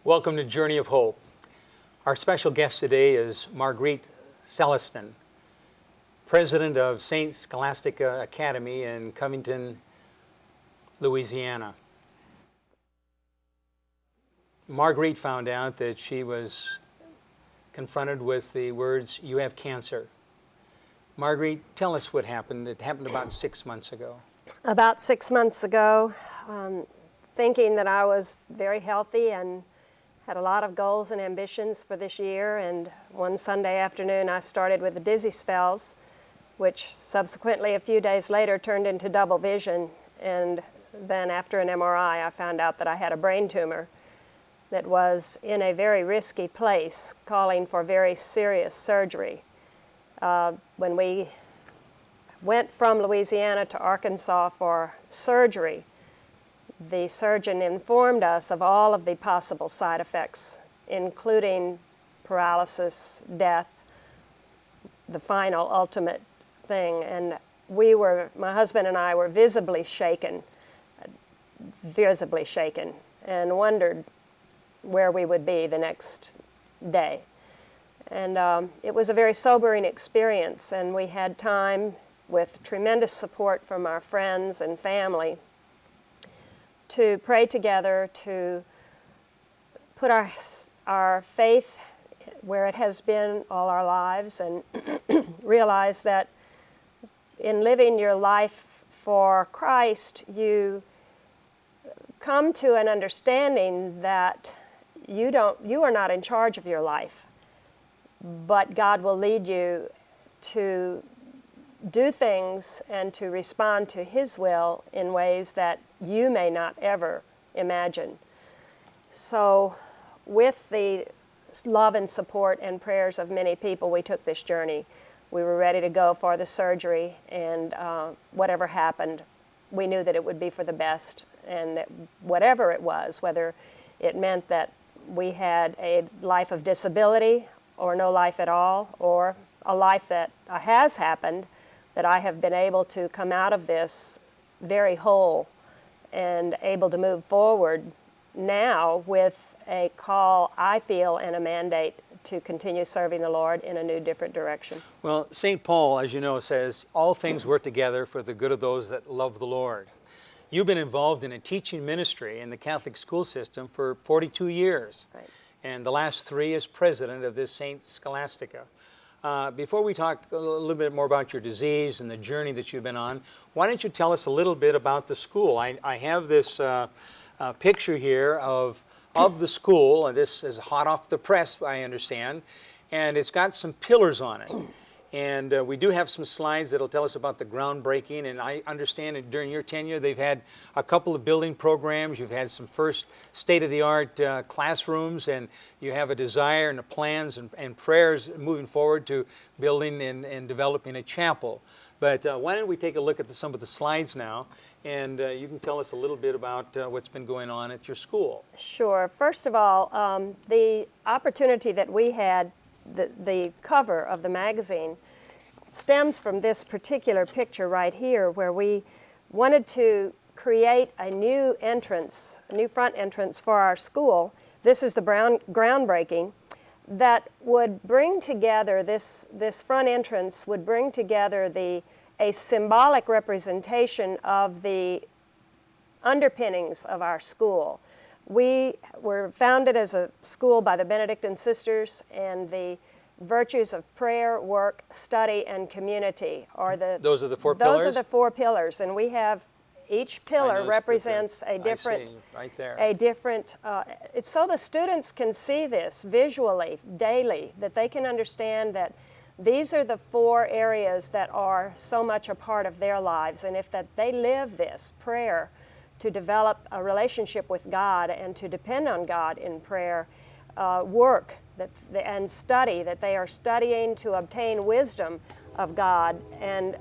Welcome to Journey of Hope. Our special guest today is Marguerite Celestin, president of St. Scholastica Academy in Covington, Louisiana. Marguerite found out that she was confronted with the words, "You have cancer." Marguerite, tell us what happened. It happened about 6 months ago. About 6 months ago, thinking that I was very healthy and had a lot of goals and ambitions for this year, and one Sunday afternoon I started with the dizzy spells, which subsequently a few days later turned into double vision, and then after an MRI I found out that I had a brain tumor that was in a very risky place, calling for very serious surgery. When we went from Louisiana to Arkansas for surgery, the surgeon informed us of all of the possible side effects, including paralysis, death, the final ultimate thing. And my husband and I were visibly shaken, and wondered where we would be the next day. And it was a very sobering experience, and we had time with tremendous support from our friends and family to pray together, to put our faith where it has been all our lives, and realize that in living your life for Christ, you come to an understanding that you are not in charge of your life, but God will lead you to do things and to respond to His will in ways that you may not ever imagine. So with the love and support and prayers of many people, we took this journey. We were ready to go for the surgery, and whatever happened, we knew that it would be for the best, and that whatever it was, whether it meant that we had a life of disability or no life at all, or a life that has happened, that I have been able to come out of this very whole and able to move forward now with a call, I feel, and a mandate to continue serving the Lord in a new, different direction. Well, St. Paul, as you know, says, all things work together for the good of those that love the Lord. You've been involved in a teaching ministry in the Catholic school system for 42 years. Right. And the last 3 as president of this St. Scholastica. Before we talk a little bit more about your disease and the journey that you've been on, why don't you tell us a little bit about the school? I have this picture here of the school, and this is hot off the press, I understand, and it's got some pillars on it. And we do have some slides that'll tell us about the groundbreaking, and I understand that during your tenure they've had a couple of building programs. You've had some first state-of-the-art classrooms, and you have a desire and the plans and prayers moving forward to building and developing a chapel. But why don't we take a look at some of the slides now, and you can tell us a little bit about what's been going on at your school. Sure. First of all, the opportunity that we had, the cover of the magazine, stems from this particular picture right here, where we wanted to create a new entrance, a new front entrance for our school. This is the groundbreaking that would bring together, this front entrance would bring together a symbolic representation of the underpinnings of our school. We were founded as a school by the Benedictine sisters, and the virtues of prayer, work, study, and community are Those are the 4 pillars? Those are the 4 pillars, and we have, each pillar represents a different, right there. So the students can see this visually, daily, that they can understand that these are the 4 areas that are so much a part of their lives, and if that they live this prayer, to develop a relationship with God and to depend on God in prayer, work and study, that they are studying to obtain wisdom of God, and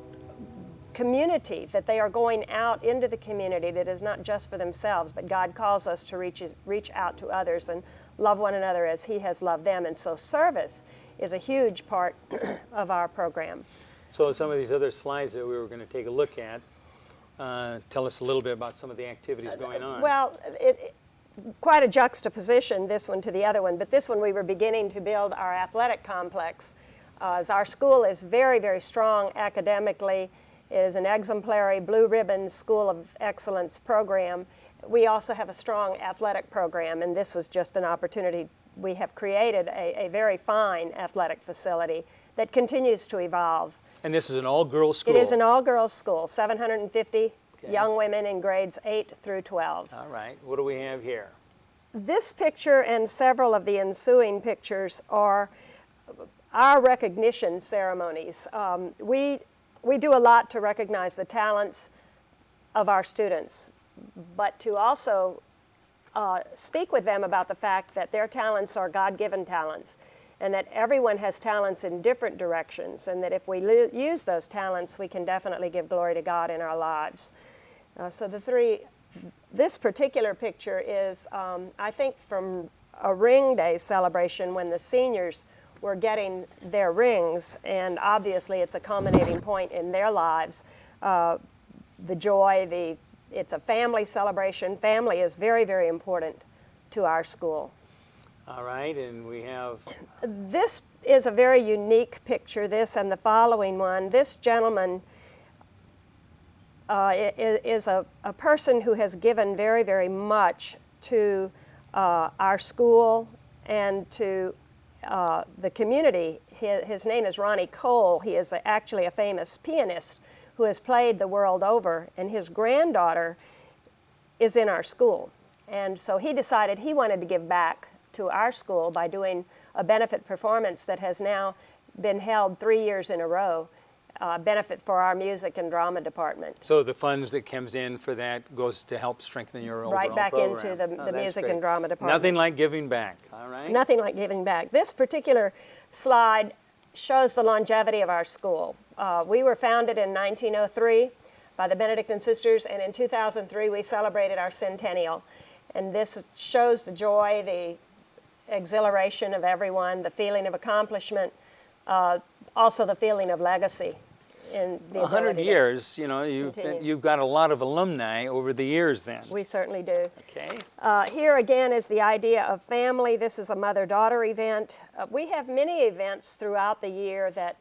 community, that they are going out into the community, that is not just for themselves, but God calls us to reach out to others and love one another as He has loved them. And so service is a huge part of our program. So some of these other slides that we were going to take a look at, tell us a little bit about some of the activities going on. Well, quite a juxtaposition, this one to the other one, but this one we were beginning to build our athletic complex. As our school is very, very strong academically, it is an exemplary blue ribbon School of Excellence program. We also have a strong athletic program, and this was just an opportunity. We have created a very fine athletic facility that continues to evolve. And this is an all-girls school? It is an all-girls school, 750 young women in grades 8 through 12. All right. What do we have here? This picture and several of the ensuing pictures are our recognition ceremonies. We do a lot to recognize the talents of our students, but to also speak with them about the fact that their talents are God-given talents, and that everyone has talents in different directions, and that if we use those talents, we can definitely give glory to God in our lives. This particular picture is, I think, from a ring day celebration when the seniors were getting their rings, and obviously it's a culminating point in their lives. The joy, it's a family celebration. Family is very, very important to our school. All right, and we have... This is a very unique picture, this and the following one. This gentleman is a person who has given very, very much to our school and to the community. His name is Ronnie Cole. He is actually a famous pianist who has played the world over, and his granddaughter is in our school. And so he decided he wanted to give back to our school by doing a benefit performance that has now been held 3 years in a row, benefit for our music and drama department. So the funds that comes in for that goes to help strengthen your overall right back program. into the That's music great. and drama department. Nothing like giving back, all right? Nothing like giving back. This particular slide shows the longevity of our school. We were founded in 1903 by the Benedictine sisters, and in 2003 we celebrated our centennial. And this shows the joy, the exhilaration of everyone, the feeling of accomplishment, also the feeling of legacy. In the 100 years, you know, you've got a lot of alumni over the years then. We certainly do. Okay. Here again is the idea of family. This is a mother-daughter event. We have many events throughout the year that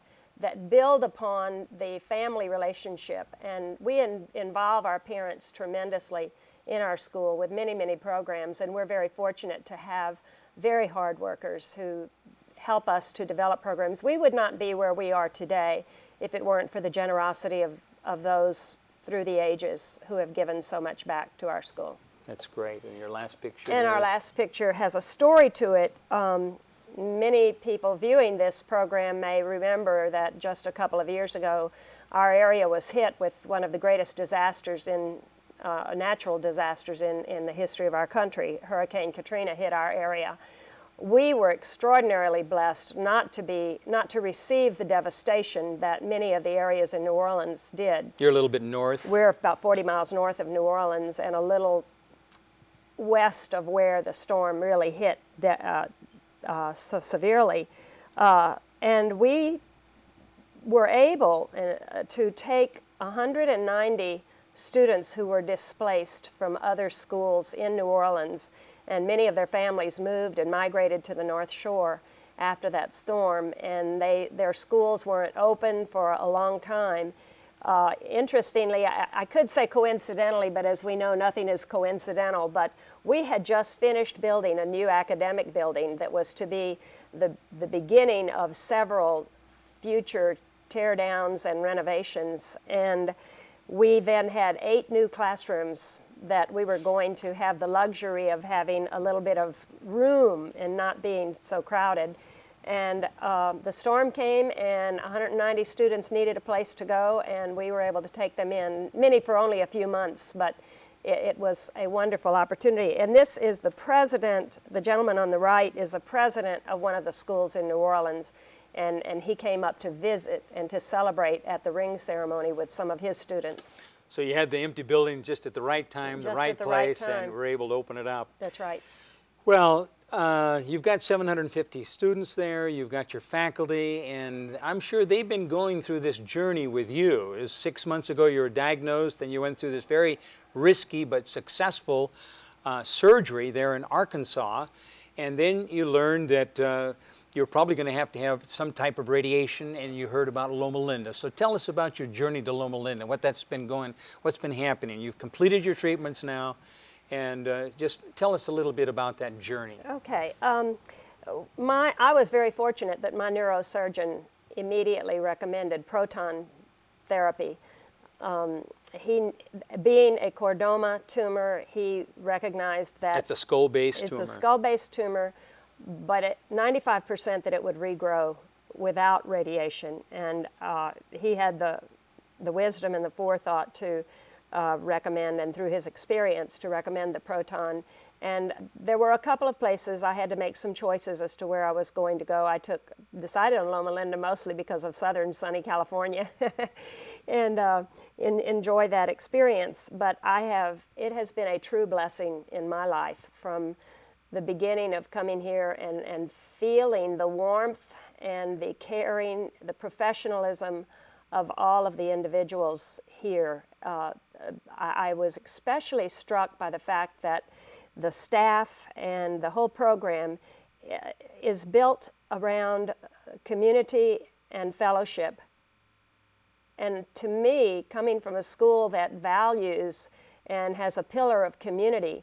build upon the family relationship, and we involve our parents tremendously in our school with many, many programs, and we're very fortunate to have very hard workers who help us to develop programs. We would not be where we are today if it weren't for the generosity of those through the ages who have given so much back to our school. That's great. And your last picture? And our last picture has a story to it. Many people viewing this program may remember that just a couple of years ago, our area was hit with one of the greatest disasters natural disasters in the history of our country. Hurricane Katrina hit our area. We were extraordinarily blessed not to receive the devastation that many of the areas in New Orleans did. You're a little bit north? We're about 40 miles north of New Orleans and a little west of where the storm really hit so severely. And we were able to take 190 students who were displaced from other schools in New Orleans, and many of their families moved and migrated to the North Shore after that storm, and their schools weren't open for a long time. Interestingly, I could say coincidentally, but as we know, nothing is coincidental, but we had just finished building a new academic building that was to be the beginning of several future teardowns and renovations, and we then had 8 new classrooms that we were going to have the luxury of having a little bit of room and not being so crowded. And the storm came and 190 students needed a place to go, and we were able to take them in, many for only a few months, but it was a wonderful opportunity. And this is the president, the gentleman on the right is a president of one of the schools in New Orleans, and he came up to visit and to celebrate at the ring ceremony with some of his students. So you had the empty building just at the right time, the right place, and were able to open it up. That's right. Well, you've got 750 students there, you've got your faculty, and I'm sure they've been going through this journey with you. 6 months ago you were diagnosed, and you went through this very risky but successful surgery there in Arkansas, and then you learned that you're probably going to have some type of radiation, and you heard about Loma Linda. So tell us about your journey to Loma Linda, what's been happening. You've completed your treatments now, and just tell us a little bit about that journey. Okay. I was very fortunate that my neurosurgeon immediately recommended proton therapy. Being a chordoma tumor, he recognized that it's a skull-based tumor. It's a skull-based tumor, but at 95% that it would regrow without radiation. And he had the wisdom and the forethought to recommend, and through his experience, to recommend the proton. And there were a couple of places I had to make some choices as to where I was going to go. I decided on Loma Linda mostly because of southern sunny California and enjoy that experience. But it has been a true blessing in my life from the beginning of coming here and feeling the warmth and the caring, the professionalism of all of the individuals here. I was especially struck by the fact that the staff and the whole program is built around community and fellowship. And to me, coming from a school that values and has a pillar of community,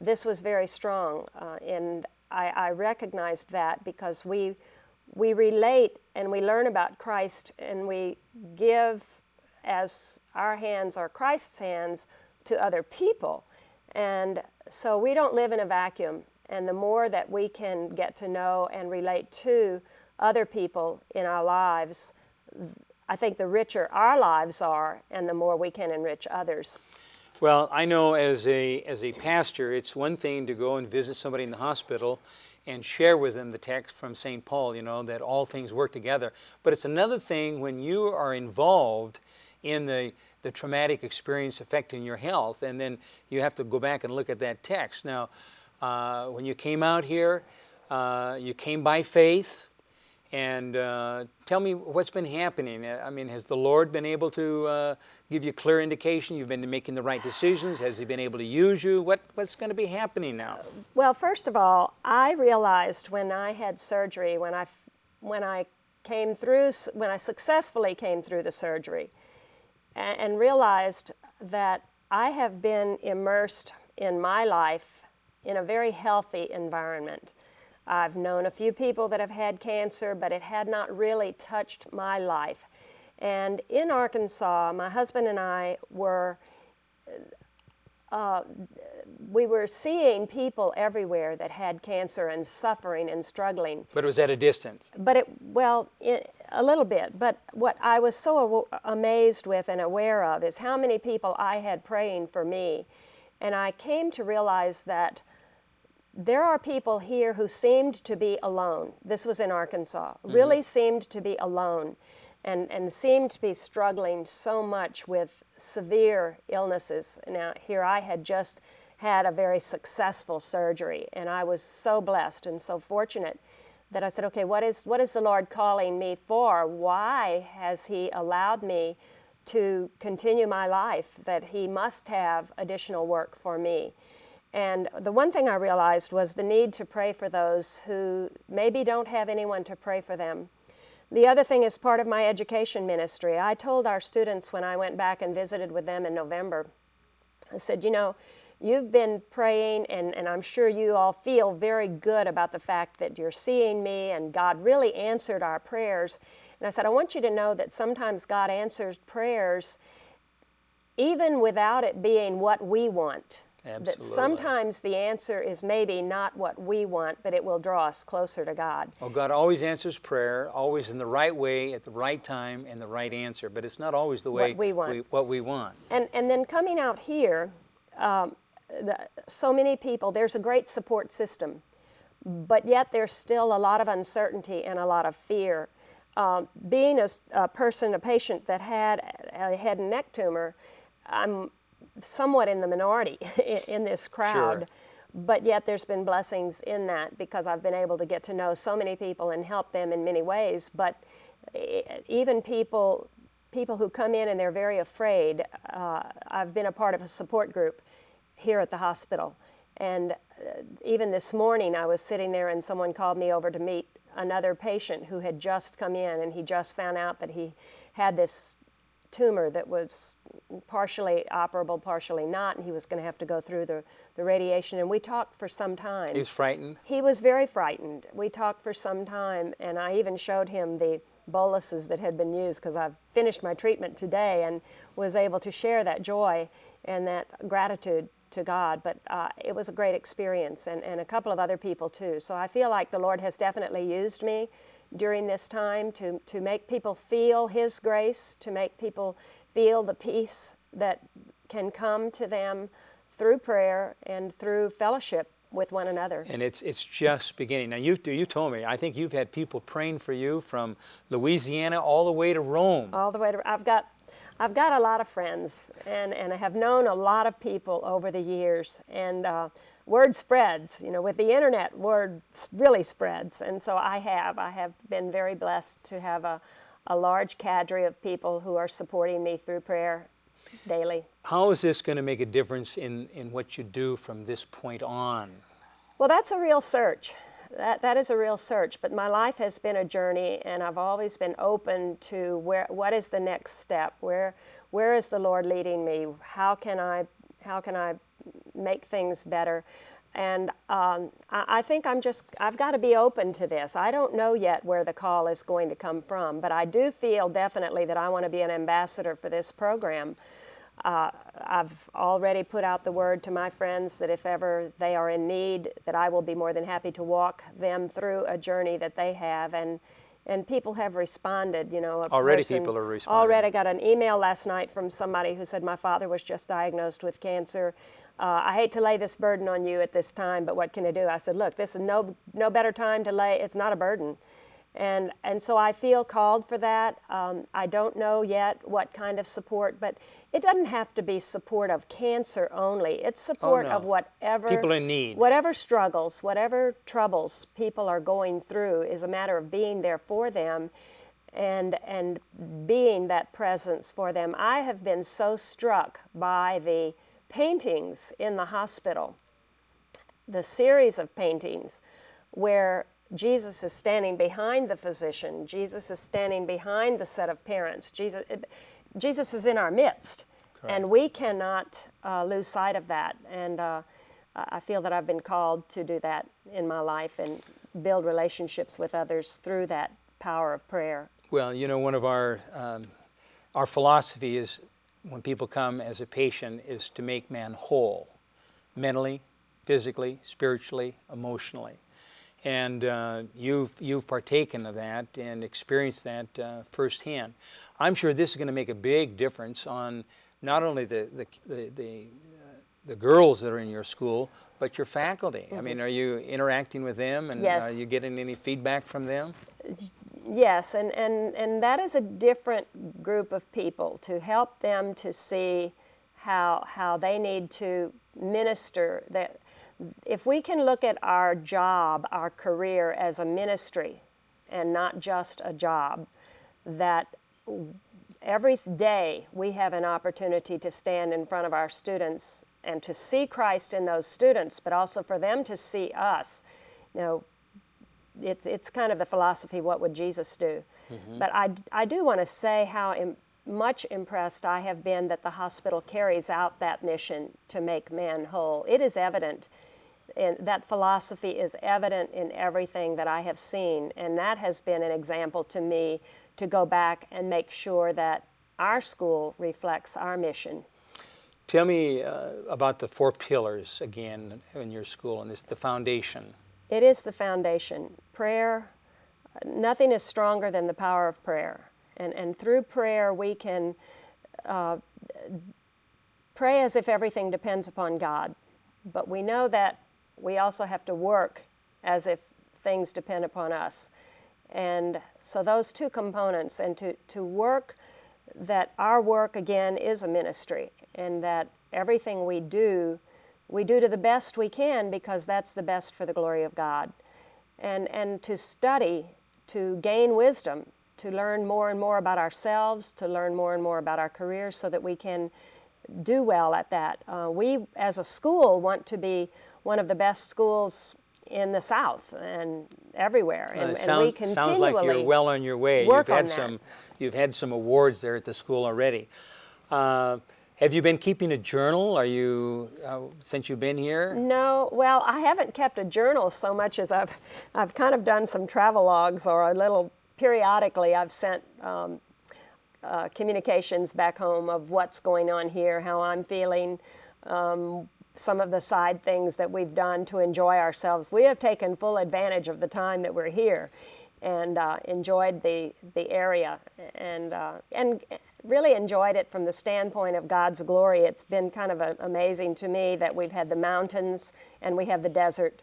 this was very strong. And I recognized that because we relate and we learn about Christ, and we give as our hands are Christ's hands to other people. And so we don't live in a vacuum, and the more that we can get to know and relate to other people in our lives, I think the richer our lives are, and the more we can enrich others. Well, I know as a pastor, it's one thing to go and visit somebody in the hospital and share with them the text from St. Paul, that all things work together. But it's another thing when you are involved in the traumatic experience affecting your health, and then you have to go back and look at that text. Now, when you came out here, you came by faith, and tell me what's been happening. I mean, has the Lord been able to give you clear indication you've been making the right decisions? Has He been able to use you? What's going to be happening now? Well, first of all, I realized when I had surgery, when I successfully came through the surgery, and realized that I have been immersed in my life in a very healthy environment. I've known a few people that have had cancer, but it had not really touched my life. And in Arkansas, my husband and I were seeing people everywhere that had cancer and suffering and struggling. But it was at a distance. But a little bit. But what I was so amazed with and aware of is how many people I had praying for me. And I came to realize that there are people here who seemed to be alone. This was in Arkansas. Really seemed to be alone and seemed to be struggling so much with severe illnesses. Now, here I had just had a very successful surgery, and I was so blessed and so fortunate that I said, okay, what is the Lord calling me for? Why has He allowed me to continue my life, that He must have additional work for me? And the one thing I realized was the need to pray for those who maybe don't have anyone to pray for them. The other thing is part of my education ministry. I told our students when I went back and visited with them in November, I said, you've been praying, and I'm sure you all feel very good about the fact that you're seeing me, and God really answered our prayers. And I said, I want you to know that sometimes God answers prayers even without it being what we want. Absolutely. That sometimes the answer is maybe not what we want, but it will draw us closer to God. Well, God always answers prayer, always in the right way, at the right time, and the right answer. But it's not always the way what we want. And then coming out here, so many people, there's a great support system, but yet there's still a lot of uncertainty and a lot of fear. Being a patient that had a head and neck tumor, I'm somewhat in the minority in this crowd. Sure. But yet there's been blessings in that because I've been able to get to know so many people and help them in many ways. But even people who come in and they're very afraid, I've been a part of a support group here at the hospital. And even this morning I was sitting there and someone called me over to meet another patient who had just come in, and he just found out that he had this tumor that was partially operable, partially not, and he was going to have to go through the radiation. And we talked for some time. He was frightened? He was very frightened. We talked for some time, and I even showed him the boluses that had been used, because I've finished my treatment today and was able to share that joy and that gratitude to God. But it was a great experience, and a couple of other people too. So I feel like the Lord has definitely used me during this time to make people feel His grace, to make people feel the peace that can come to them through prayer and through fellowship with one another. And it's just beginning. Now, you told me, I think you've had people praying for you from Louisiana all the way to Rome. All the way to, I've got a lot of friends, and I have known a lot of people over the years, and word spreads. You know, with the internet, word really spreads, and so I have been very blessed to have a large cadre of people who are supporting me through prayer daily. How is this going to make a difference in what you do from this point on? Well, that's a real search. That is a real search, but my life has been a journey, and I've always been open to what is the next step? Where is the Lord leading me? How can I make things better? And I think I've got to be open to this. I don't know yet where the call is going to come from, but I do feel definitely that I want to be an ambassador for this program. I've already put out the word to my friends that if ever they are in need, that I will be more than happy to walk them through a journey that they have. And people have responded, you know. Already people are responding. Already got an email last night from somebody who said, my father was just diagnosed with cancer. I hate to lay this burden on you at this time, but what can I do? I said, look, this is no better time to lay, it's not a burden. And so I feel called for that. I don't know yet what kind of support, but it doesn't have to be support of cancer only. It's support of whatever people in need, whatever struggles, whatever troubles people are going through. Is a matter of being there for them, and being that presence for them. I have been so struck by the paintings in the hospital, the series of paintings where Jesus is standing behind the physician. Jesus is standing behind the set of parents. Jesus is in our midst. Correct. And we cannot lose sight of that. And I feel that I've been called to do that in my life and build relationships with others through that power of prayer. Well, you know, one of our philosophy is, when people come as a patient, is to make man whole, mentally, physically, spiritually, emotionally. And you've partaken of that and experienced that firsthand. I'm sure this is going to make a big difference on not only the girls that are in your school, but your faculty. Mm-hmm. I mean, are you interacting with them, and yes. Are you getting any feedback from them? Yes, and that is a different group of people, to help them to see how they need to minister. That if we can look at our job, our career, as a ministry and not just a job, that every day we have an opportunity to stand in front of our students and to see Christ in those students, but also for them to see us. You know, it's kind of the philosophy, what would Jesus do? Mm-hmm. But I do want to say how much impressed I have been that the hospital carries out that mission to make man whole. It is evident, and that philosophy is evident in everything that I have seen, and that has been an example to me to go back and make sure that our school reflects our mission. Tell me about the 4 pillars again in your school, and it's the foundation. It is the foundation. Prayer, nothing is stronger than the power of prayer. And through prayer we can pray as if everything depends upon God. But we know that we also have to work as if things depend upon us. And so those 2 components, and to work, that our work again is a ministry, and that everything we do to the best we can, because that's the best for the glory of God. And to study, to gain wisdom, to learn more and more about ourselves, to learn more and more about our careers, so that we can do well at that. We, as a school, want to be one of the best schools in the South and everywhere. And we continually sounds like you're well on your way. Work on that. You've had some awards there at the school already. Have you been keeping a journal? Are you since you've been here? No, well, I haven't kept a journal so much as I've kind of done some travel logs, or a little periodically I've sent communications back home of what's going on here, how I'm feeling, some of the side things that we've done to enjoy ourselves. We have taken full advantage of the time that we're here, and enjoyed the area, and really enjoyed it from the standpoint of God's glory. It's been kind of amazing to me that we've had the mountains and we have the desert,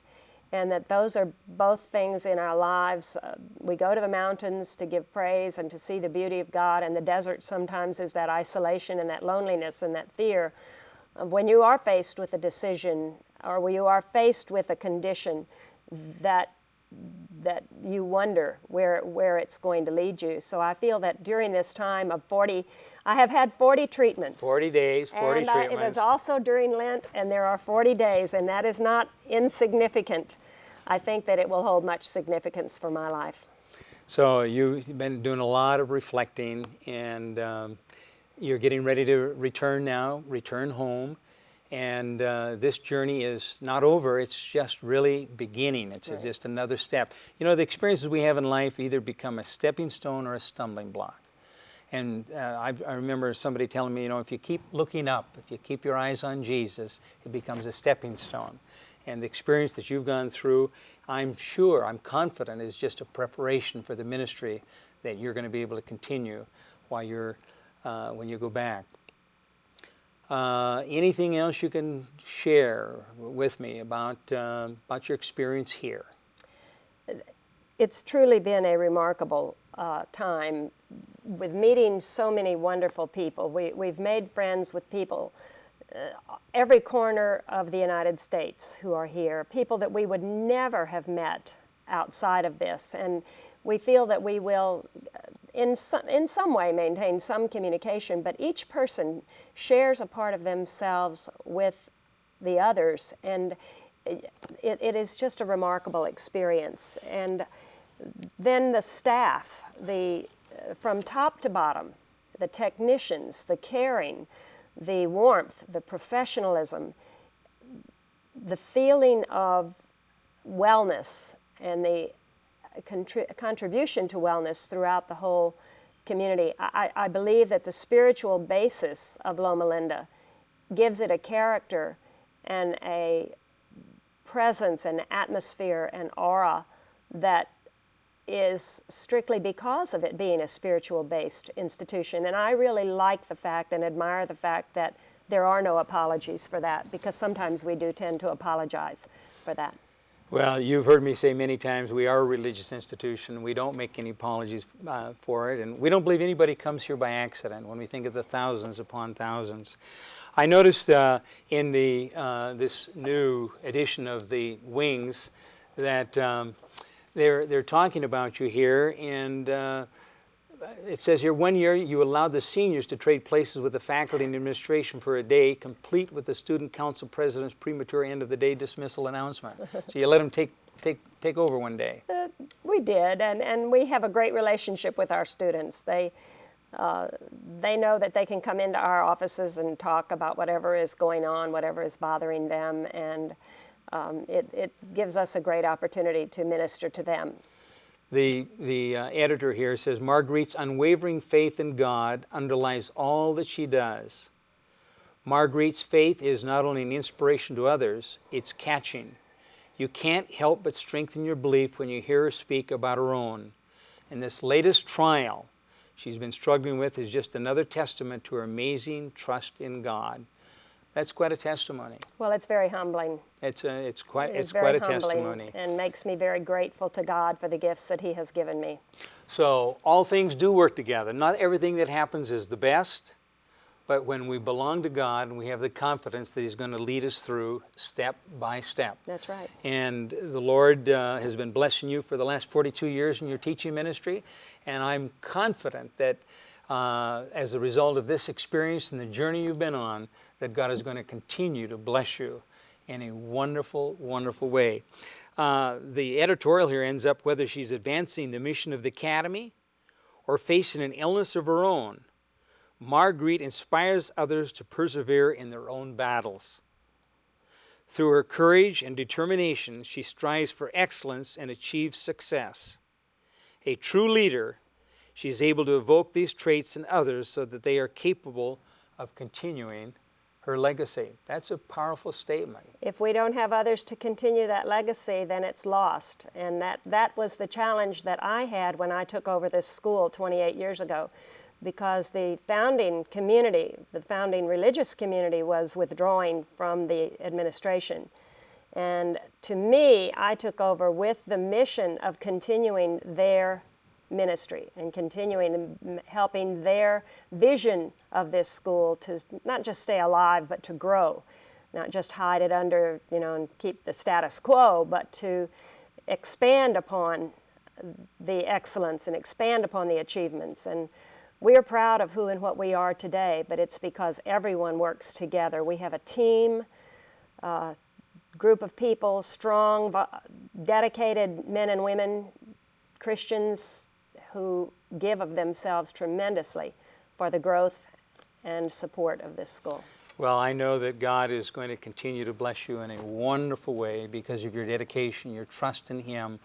and that those are both things in our lives. We go to the mountains to give praise and to see the beauty of God, and the desert sometimes is that isolation and that loneliness and that fear of when you are faced with a decision, or when you are faced with a condition that you wonder where it's going to lead you. So I feel that during this time of 40, I have had 40 treatments. 40 days, 40 treatments. It was also during Lent, and there are 40 days, and that is not insignificant. I think that it will hold much significance for my life. So you've been doing a lot of reflecting, and you're getting ready to return home. And this journey is not over, it's just really beginning. It's right. Just another step. You know, the experiences we have in life either become a stepping stone or a stumbling block. And I remember somebody telling me, you know, if you keep looking up, if you keep your eyes on Jesus, it becomes a stepping stone. And the experience that you've gone through, I'm confident, is just a preparation for the ministry that you're going to be able to continue while when you go back. Anything else you can share with me about your experience here? It's truly been a remarkable time with meeting so many wonderful people. We've made friends with people every corner of the United States who are here, people that we would never have met outside of this. And we feel that we will in some way maintain some communication, but each person shares a part of themselves with the others, and it is just a remarkable experience. And then the staff, from top to bottom, the technicians, the caring, the warmth, the professionalism, the feeling of wellness, and the contribution to wellness throughout the whole community. I believe that the spiritual basis of Loma Linda gives it a character and a presence and atmosphere and aura that is strictly because of it being a spiritual-based institution. And I really like the fact and admire the fact that there are no apologies for that, because sometimes we do tend to apologize for that. Well, you've heard me say many times, we are a religious institution. We don't make any apologies for it, and we don't believe anybody comes here by accident when we think of the thousands upon thousands. I noticed in this new edition of the Wings that they're talking about you here, and it says here, 1 year you allowed the seniors to trade places with the faculty and administration for a day, complete with the student council president's premature end of the day dismissal announcement. So you let them take over one day. We did, and we have a great relationship with our students. They know that they can come into our offices and talk about whatever is going on, whatever is bothering them, and it gives us a great opportunity to minister to them. The editor here says, Marguerite's unwavering faith in God underlies all that she does. Marguerite's faith is not only an inspiration to others, it's catching. You can't help but strengthen your belief when you hear her speak about her own. And this latest trial she's been struggling with is just another testament to her amazing trust in God. That's quite a testimony. Well, it's very humbling. It's quite a testimony, and makes me very grateful to God for the gifts that He has given me. So all things do work together. Not everything that happens is the best, but when we belong to God and we have the confidence that He's going to lead us through step by step. That's right. And the Lord has been blessing you for the last 42 years in your teaching ministry, and I'm confident that as a result of this experience and the journey you've been on, that God is going to continue to bless you in a wonderful, wonderful way. The editorial here ends up, whether she's advancing the mission of the Academy or facing an illness of her own, Marguerite inspires others to persevere in their own battles. Through her courage and determination, she strives for excellence and achieves success. A true leader, she is able to evoke these traits in others so that they are capable of continuing her legacy. That's a powerful statement. If we don't have others to continue that legacy, then it's lost. And that was the challenge that I had when I took over this school 28 years ago, because the founding community, the founding religious community, was withdrawing from the administration. And to me, I took over with the mission of continuing their ministry and continuing and helping their vision of this school to not just stay alive, but to grow, not just hide it under, and keep the status quo, but to expand upon the excellence and expand upon the achievements. And we're proud of who and what we are today, but it's because everyone works together. We have a team, group of people, strong, dedicated men and women, Christians, who give of themselves tremendously for the growth and support of this school. Well, I know that God is going to continue to bless you in a wonderful way because of your dedication, your trust in Him,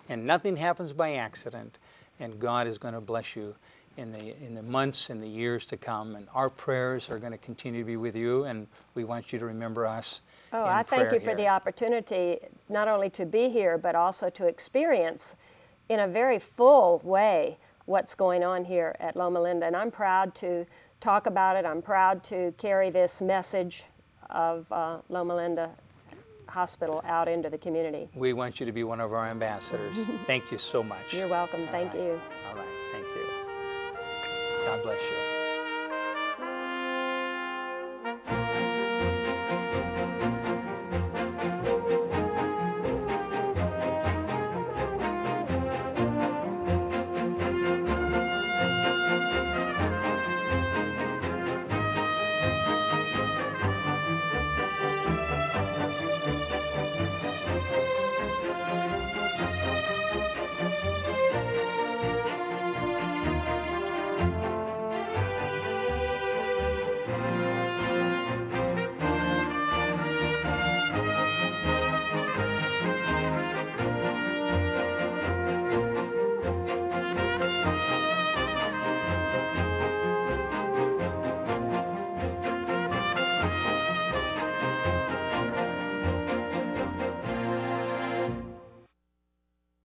and nothing happens by accident, and God is going to bless you in the months and the years to come, and our prayers are going to continue to be with you, and we want you to remember us. Oh, I thank you for the opportunity not only to be here, but also to experience in a very full way what's going on here at Loma Linda. And I'm proud to talk about it. I'm proud to carry this message of Loma Linda Hospital out into the community. We want you to be one of our ambassadors. Thank you so much. You're welcome. Thank you. All right. Thank you. God bless you.